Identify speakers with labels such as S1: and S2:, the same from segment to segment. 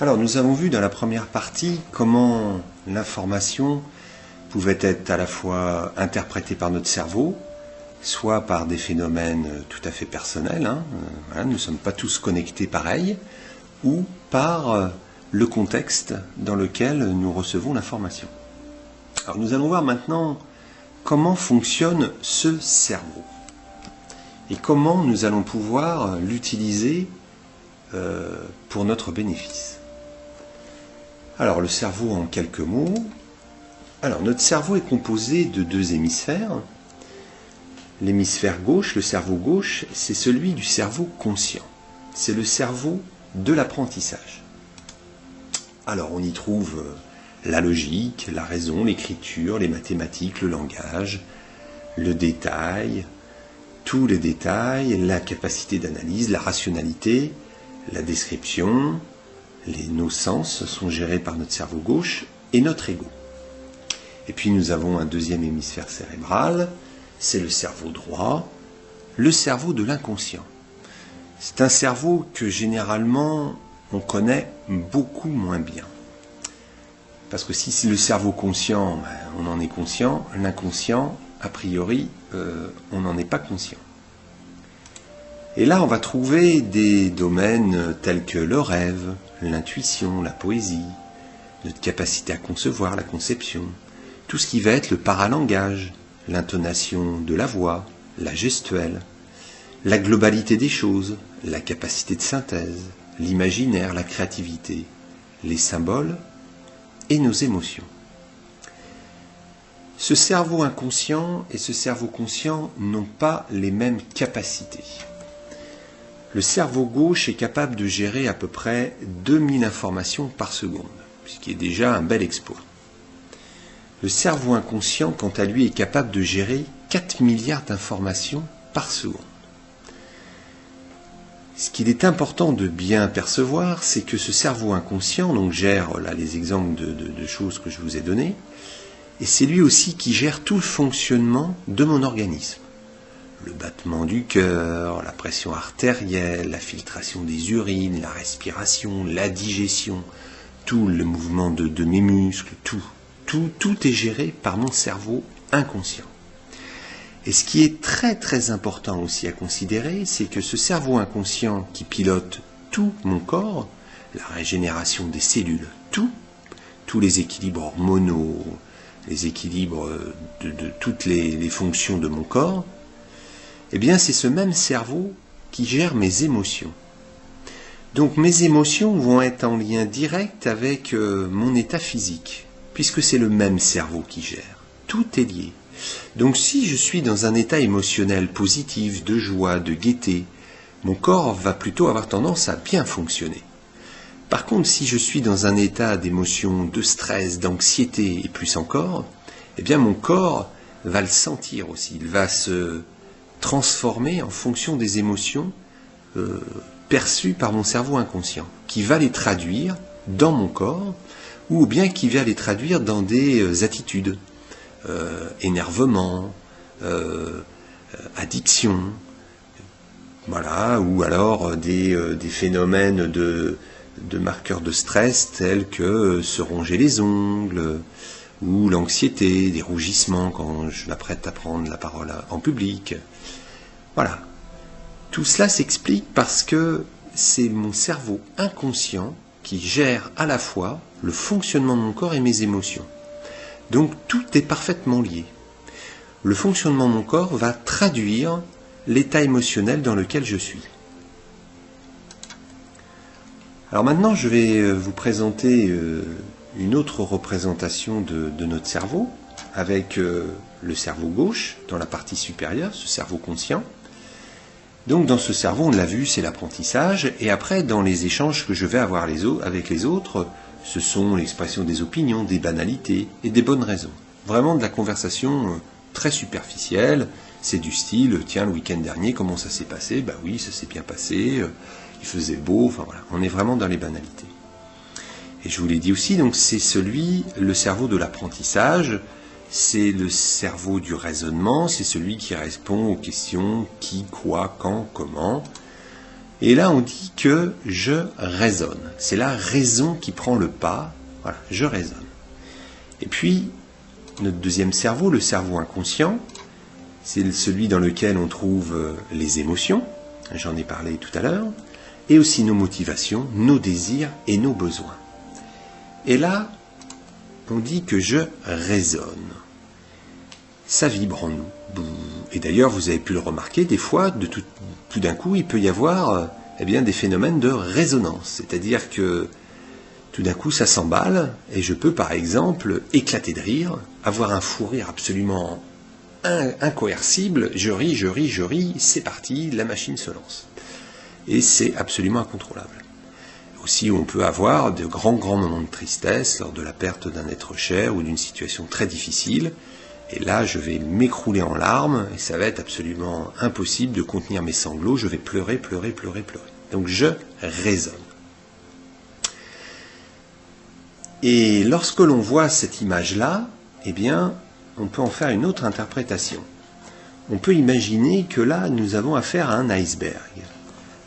S1: Alors, nous avons vu dans la première partie comment l'information pouvait être à la fois interprétée par notre cerveau, soit par des phénomènes tout à fait personnels, voilà, nous ne sommes pas tous connectés pareil, ou par le contexte dans lequel nous recevons l'information. Alors, nous allons voir maintenant comment fonctionne ce cerveau et comment nous allons pouvoir l'utiliser pour notre bénéfice. Alors, le cerveau en quelques mots. Alors, notre cerveau est composé de deux hémisphères. L'hémisphère gauche, le cerveau gauche, c'est celui du cerveau conscient. C'est le cerveau de l'apprentissage. Alors, on y trouve la logique, la raison, l'écriture, les mathématiques, le langage, le détail, tous les détails, la capacité d'analyse, la rationalité, la description. Nos sens sont gérés par notre cerveau gauche et notre ego. Et puis nous avons un deuxième hémisphère cérébral, c'est le cerveau droit, le cerveau de l'inconscient. C'est un cerveau que généralement on connaît beaucoup moins bien. Parce que si c'est le cerveau conscient, on en est conscient, l'inconscient, a priori, on n'en est pas conscient. Et là, on va trouver des domaines tels que le rêve, l'intuition, la poésie, notre capacité à concevoir, la conception, tout ce qui va être le paralangage, l'intonation de la voix, la gestuelle, la globalité des choses, la capacité de synthèse, l'imaginaire, la créativité, les symboles et nos émotions. Ce cerveau inconscient et ce cerveau conscient n'ont pas les mêmes capacités. Le cerveau gauche est capable de gérer à peu près 2000 informations par seconde, ce qui est déjà un bel exploit. Le cerveau inconscient, quant à lui, est capable de gérer 4 milliards d'informations par seconde. Ce qu'il est important de bien percevoir, c'est que ce cerveau inconscient, donc gère là les exemples de choses que je vous ai données, et c'est lui aussi qui gère tout le fonctionnement de mon organisme. Le battement du cœur, la pression artérielle, la filtration des urines, la respiration, la digestion, tout le mouvement de mes muscles, tout est géré par mon cerveau inconscient. Et ce qui est très très important aussi à considérer, c'est que ce cerveau inconscient qui pilote tout mon corps, la régénération des cellules, tous les équilibres hormonaux, les équilibres de toutes les fonctions de mon corps, eh bien c'est ce même cerveau qui gère mes émotions. Donc mes émotions vont être en lien direct avec mon état physique, puisque c'est le même cerveau qui gère. Tout est lié. Donc si je suis dans un état émotionnel positif, de joie, de gaieté, mon corps va plutôt avoir tendance à bien fonctionner. Par contre, si je suis dans un état d'émotion, de stress, d'anxiété et plus encore, eh bien mon corps va le sentir aussi. Il va se transformer en fonction des émotions perçues par mon cerveau inconscient, qui va les traduire dans mon corps, ou bien qui va les traduire dans des attitudes, énervement, addiction, voilà, ou alors des phénomènes de marqueurs de stress tels que se ronger les ongles, ou l'anxiété, des rougissements quand je m'apprête à prendre la parole en public. Voilà. Tout cela s'explique parce que c'est mon cerveau inconscient qui gère à la fois le fonctionnement de mon corps et mes émotions. Donc tout est parfaitement lié. Le fonctionnement de mon corps va traduire l'état émotionnel dans lequel je suis. Alors maintenant, je vais vous présenter une autre représentation de notre cerveau, avec le cerveau gauche dans la partie supérieure, ce cerveau conscient. Donc dans ce cerveau, on l'a vu, c'est l'apprentissage, et après dans les échanges que je vais avoir avec les autres, ce sont l'expression des opinions, des banalités et des bonnes raisons. Vraiment de la conversation très superficielle, c'est du style, tiens, le week-end dernier, comment ça s'est passé? Bah oui, ça s'est bien passé, il faisait beau, enfin voilà, on est vraiment dans les banalités. Et je vous l'ai dit aussi, donc c'est le cerveau de l'apprentissage, c'est le cerveau du raisonnement, c'est celui qui répond aux questions qui, quoi, quand, comment. Et là, on dit que je raisonne. C'est la raison qui prend le pas. Voilà, je raisonne. Et puis, notre deuxième cerveau, le cerveau inconscient, c'est celui dans lequel on trouve les émotions, j'en ai parlé tout à l'heure, et aussi nos motivations, nos désirs et nos besoins. Et là, on dit que je raisonne. Ça vibre en nous. Et d'ailleurs, vous avez pu le remarquer, des fois, tout d'un coup, il peut y avoir des phénomènes de résonance. C'est-à-dire que tout d'un coup, ça s'emballe, et je peux, par exemple, éclater de rire, avoir un fou rire absolument incoercible, je ris, c'est parti, la machine se lance. Et c'est absolument incontrôlable. Aussi, on peut avoir de grands moments de tristesse lors de la perte d'un être cher ou d'une situation très difficile. Et là, je vais m'écrouler en larmes et ça va être absolument impossible de contenir mes sanglots. Je vais pleurer. Donc, je raisonne. Et lorsque l'on voit cette image-là, on peut en faire une autre interprétation. On peut imaginer que là, nous avons affaire à un iceberg,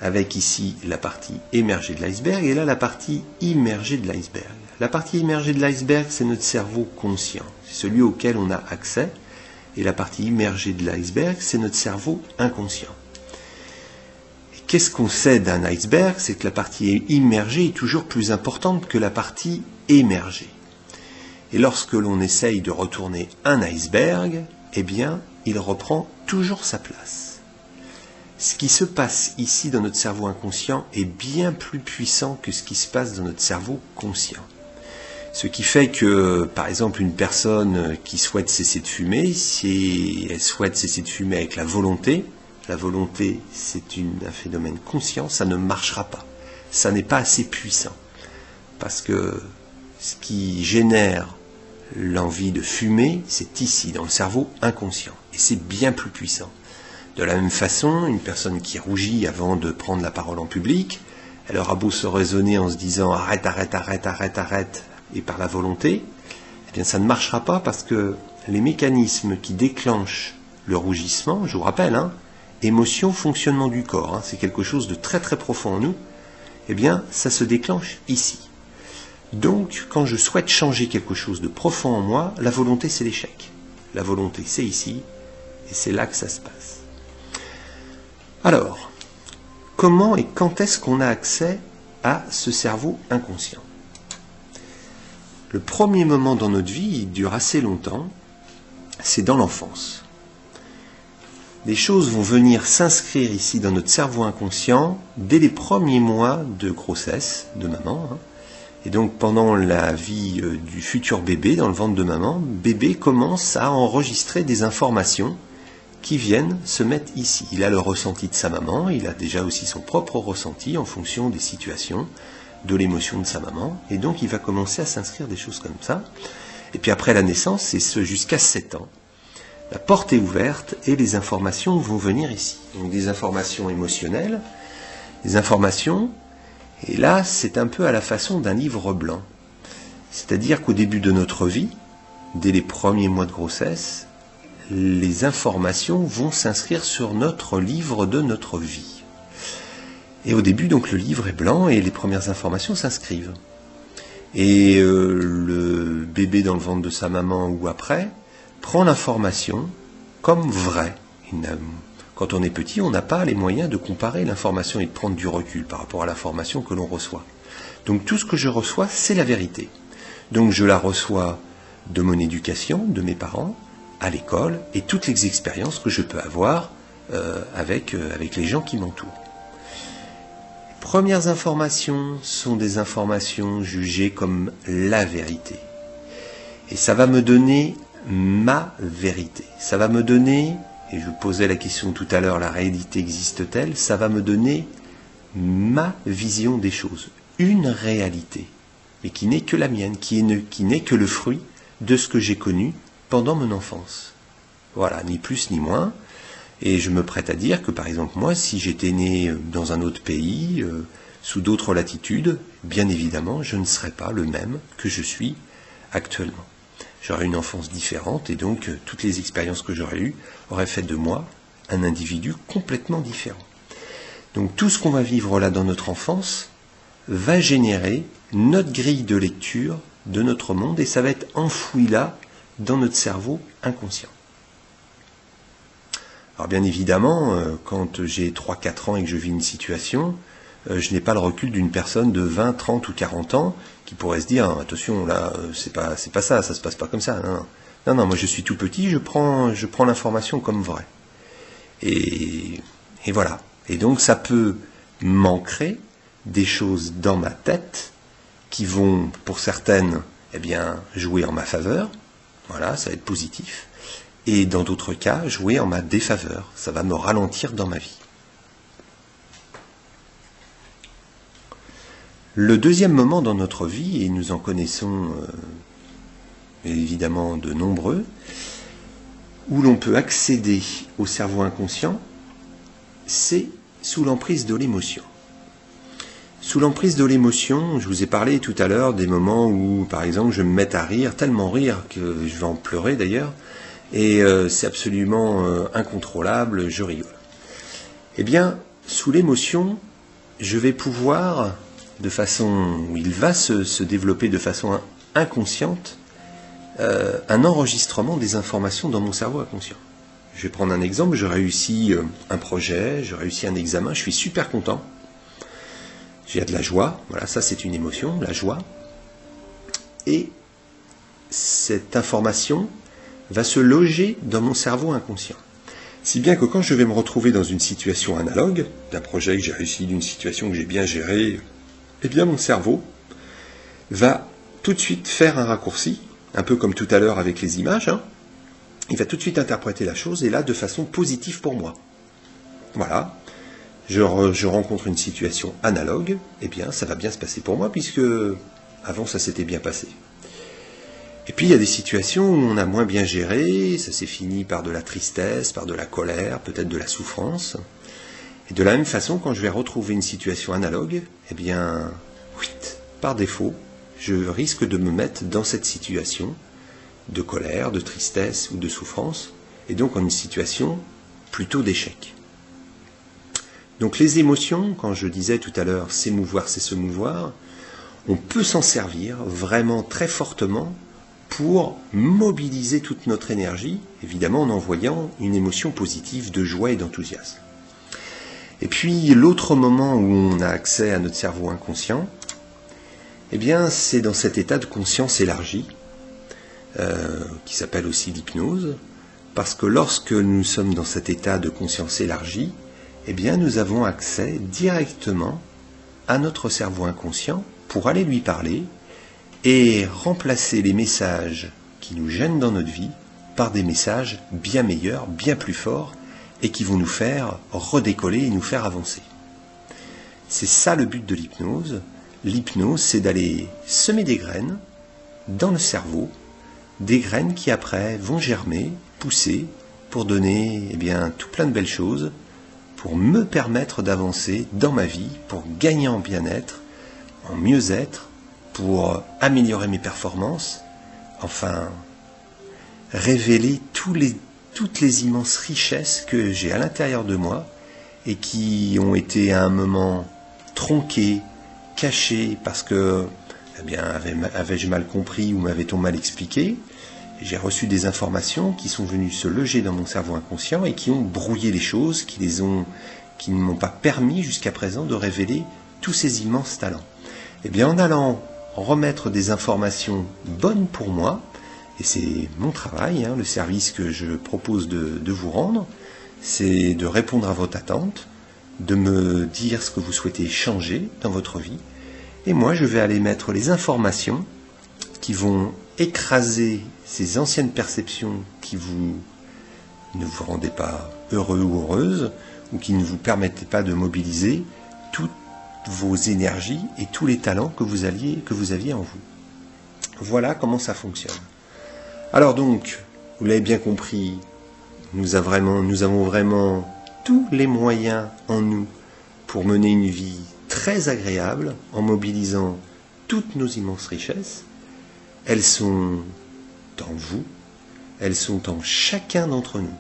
S1: avec ici la partie émergée de l'iceberg et là la partie immergée de l'iceberg. La partie immergée de l'iceberg, c'est notre cerveau conscient, c'est celui auquel on a accès, et la partie immergée de l'iceberg, c'est notre cerveau inconscient. Et qu'est-ce qu'on sait d'un iceberg? C'est que la partie immergée est toujours plus importante que la partie émergée. Et lorsque l'on essaye de retourner un iceberg, il reprend toujours sa place. Ce qui se passe ici dans notre cerveau inconscient est bien plus puissant que ce qui se passe dans notre cerveau conscient. Ce qui fait que, par exemple, une personne qui souhaite cesser de fumer, si elle souhaite cesser de fumer avec la volonté c'est un phénomène conscient, ça ne marchera pas. Ça n'est pas assez puissant. Parce que ce qui génère l'envie de fumer, c'est ici, dans le cerveau inconscient. Et c'est bien plus puissant. De la même façon, une personne qui rougit avant de prendre la parole en public, elle aura beau se raisonner en se disant « arrête », et par la volonté, ça ne marchera pas parce que les mécanismes qui déclenchent le rougissement, je vous rappelle, émotion, fonctionnement du corps, c'est quelque chose de très très profond en nous, ça se déclenche ici. Donc, quand je souhaite changer quelque chose de profond en moi, la volonté, c'est l'échec. La volonté, c'est ici, et c'est là que ça se passe. Alors, comment et quand est-ce qu'on a accès à ce cerveau inconscient? Le premier moment dans notre vie, il dure assez longtemps, c'est dans l'enfance. Les choses vont venir s'inscrire ici dans notre cerveau inconscient dès les premiers mois de grossesse de maman, Et donc pendant la vie du futur bébé dans le ventre de maman, bébé commence à enregistrer des informations qui viennent se mettre ici. Il a le ressenti de sa maman, il a déjà aussi son propre ressenti en fonction des situations, de l'émotion de sa maman, et donc il va commencer à s'inscrire des choses comme ça. Et puis après la naissance, c'est ce jusqu'à 7 ans. La porte est ouverte et les informations vont venir ici. Donc des informations émotionnelles, des informations... Et là, c'est un peu à la façon d'un livre blanc. C'est-à-dire qu'au début de notre vie, dès les premiers mois de grossesse, les informations vont s'inscrire sur notre livre de notre vie. Et au début, donc, le livre est blanc et les premières informations s'inscrivent. Et le bébé dans le ventre de sa maman ou après prend l'information comme vraie. Quand on est petit, on n'a pas les moyens de comparer l'information et de prendre du recul par rapport à l'information que l'on reçoit. Donc tout ce que je reçois, c'est la vérité. Donc je la reçois de mon éducation, de mes parents, à l'école, et toutes les expériences que je peux avoir avec les gens qui m'entourent. Les premières informations sont des informations jugées comme la vérité. Et ça va me donner ma vérité. Ça va me donner... Et je vous posais la question tout à l'heure, la réalité existe-t-elle? Ça va me donner ma vision des choses, une réalité, mais qui n'est que la mienne, qui n'est que le fruit de ce que j'ai connu pendant mon enfance. Voilà, ni plus ni moins. Et je me prête à dire que, par exemple, moi, si j'étais né dans un autre pays, sous d'autres latitudes, bien évidemment, je ne serais pas le même que je suis actuellement. J'aurais une enfance différente et donc toutes les expériences que j'aurais eues auraient fait de moi un individu complètement différent. Donc tout ce qu'on va vivre là dans notre enfance va générer notre grille de lecture de notre monde et ça va être enfoui là dans notre cerveau inconscient. Alors bien évidemment, quand j'ai 3-4 ans et que je vis une situation, je n'ai pas le recul d'une personne de 20, 30 ou 40 ans qui pourrait se dire attention là, c'est pas ça se passe pas comme ça. Non, moi je suis tout petit, je prends l'information comme vraie. Et voilà. Et donc ça peut m'ancrer des choses dans ma tête qui vont, pour certaines, jouer en ma faveur. Voilà, ça va être positif. Et dans d'autres cas, jouer en ma défaveur. Ça va me ralentir dans ma vie. Le deuxième moment dans notre vie, et nous en connaissons évidemment de nombreux, où l'on peut accéder au cerveau inconscient, c'est sous l'emprise de l'émotion. Sous l'emprise de l'émotion, je vous ai parlé tout à l'heure des moments où, par exemple, je me mets à rire, tellement rire que je vais en pleurer d'ailleurs, et c'est absolument incontrôlable, je rigole. Eh bien, sous l'émotion, je vais pouvoir, de façon où il va se développer de façon inconsciente, un enregistrement des informations dans mon cerveau inconscient. Je vais prendre un exemple, je réussis un projet, je réussis un examen, je suis super content. J'ai de la joie, voilà, ça c'est une émotion, la joie. Et cette information va se loger dans mon cerveau inconscient. Si bien que quand je vais me retrouver dans une situation analogue, d'un projet que j'ai réussi, d'une situation que j'ai bien gérée, eh bien mon cerveau va tout de suite faire un raccourci, un peu comme tout à l'heure avec les images, il va tout de suite interpréter la chose, et là, de façon positive pour moi. Voilà, je rencontre une situation analogue, eh bien, ça va bien se passer pour moi, puisque avant, ça s'était bien passé. Et puis, il y a des situations où on a moins bien géré, ça s'est fini par de la tristesse, par de la colère, peut-être de la souffrance. Et de la même façon, quand je vais retrouver une situation analogue, eh bien, par défaut, je risque de me mettre dans cette situation de colère, de tristesse ou de souffrance, et donc en une situation plutôt d'échec. Donc les émotions, quand je disais tout à l'heure, s'émouvoir, c'est se mouvoir, on peut s'en servir vraiment très fortement pour mobiliser toute notre énergie, évidemment en envoyant une émotion positive de joie et d'enthousiasme. Et puis l'autre moment où on a accès à notre cerveau inconscient, eh bien c'est dans cet état de conscience élargie, qui s'appelle aussi l'hypnose, parce que lorsque nous sommes dans cet état de conscience élargie, eh bien nous avons accès directement à notre cerveau inconscient pour aller lui parler et remplacer les messages qui nous gênent dans notre vie par des messages bien meilleurs, bien plus forts, et qui vont nous faire redécoller et nous faire avancer. C'est ça le but de l'hypnose. L'hypnose, c'est d'aller semer des graines dans le cerveau, des graines qui après vont germer, pousser, pour donner tout plein de belles choses, pour me permettre d'avancer dans ma vie, pour gagner en bien-être, en mieux-être, pour améliorer mes performances, enfin, révéler toutes les immenses richesses que j'ai à l'intérieur de moi et qui ont été à un moment tronquées, cachées, parce que avais-je mal compris ou m'avait-on mal expliqué? J'ai reçu des informations qui sont venues se loger dans mon cerveau inconscient et qui ont brouillé les choses, qui ne m'ont pas permis jusqu'à présent de révéler tous ces immenses talents. Eh bien, en allant remettre des informations bonnes pour moi, et c'est mon travail, le service que je propose de vous rendre, c'est de répondre à votre attente, de me dire ce que vous souhaitez changer dans votre vie, et moi je vais aller mettre les informations qui vont écraser ces anciennes perceptions qui ne vous rendaient pas heureux ou heureuse, ou qui ne vous permettaient pas de mobiliser toutes vos énergies et tous les talents que vous aviez en vous. Voilà comment ça fonctionne. Alors donc, vous l'avez bien compris, nous avons vraiment tous les moyens en nous pour mener une vie très agréable en mobilisant toutes nos immenses richesses. Elles sont en vous, elles sont en chacun d'entre nous.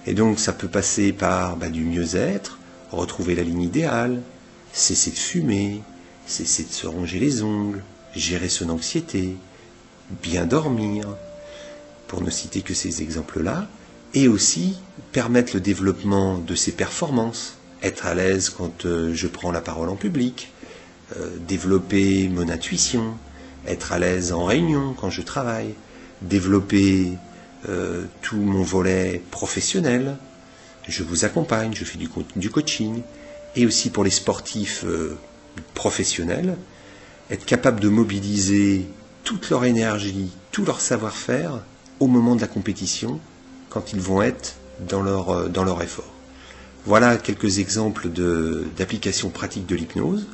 S1: Et donc ça peut passer par du mieux-être, retrouver la ligne idéale, cesser de fumer, cesser de se ronger les ongles, gérer son anxiété, bien dormir, pour ne citer que ces exemples-là, et aussi permettre le développement de ses performances, être à l'aise quand je prends la parole en public, développer mon intuition, être à l'aise en réunion quand je travaille, développer tout mon volet professionnel. Je vous accompagne, je fais du coaching, et aussi pour les sportifs professionnels, être capable de mobiliser toute leur énergie, tout leur savoir-faire au moment de la compétition, quand ils vont être dans leur effort. Voilà quelques exemples d'applications pratiques de l'hypnose.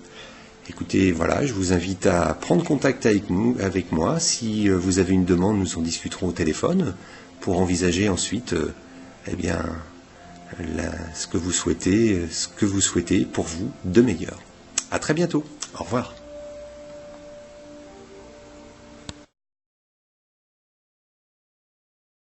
S1: Écoutez, voilà, je vous invite à prendre contact avec moi. Si vous avez une demande, nous en discuterons au téléphone pour envisager ensuite ce que vous souhaitez pour vous de meilleur. À très bientôt. Au revoir.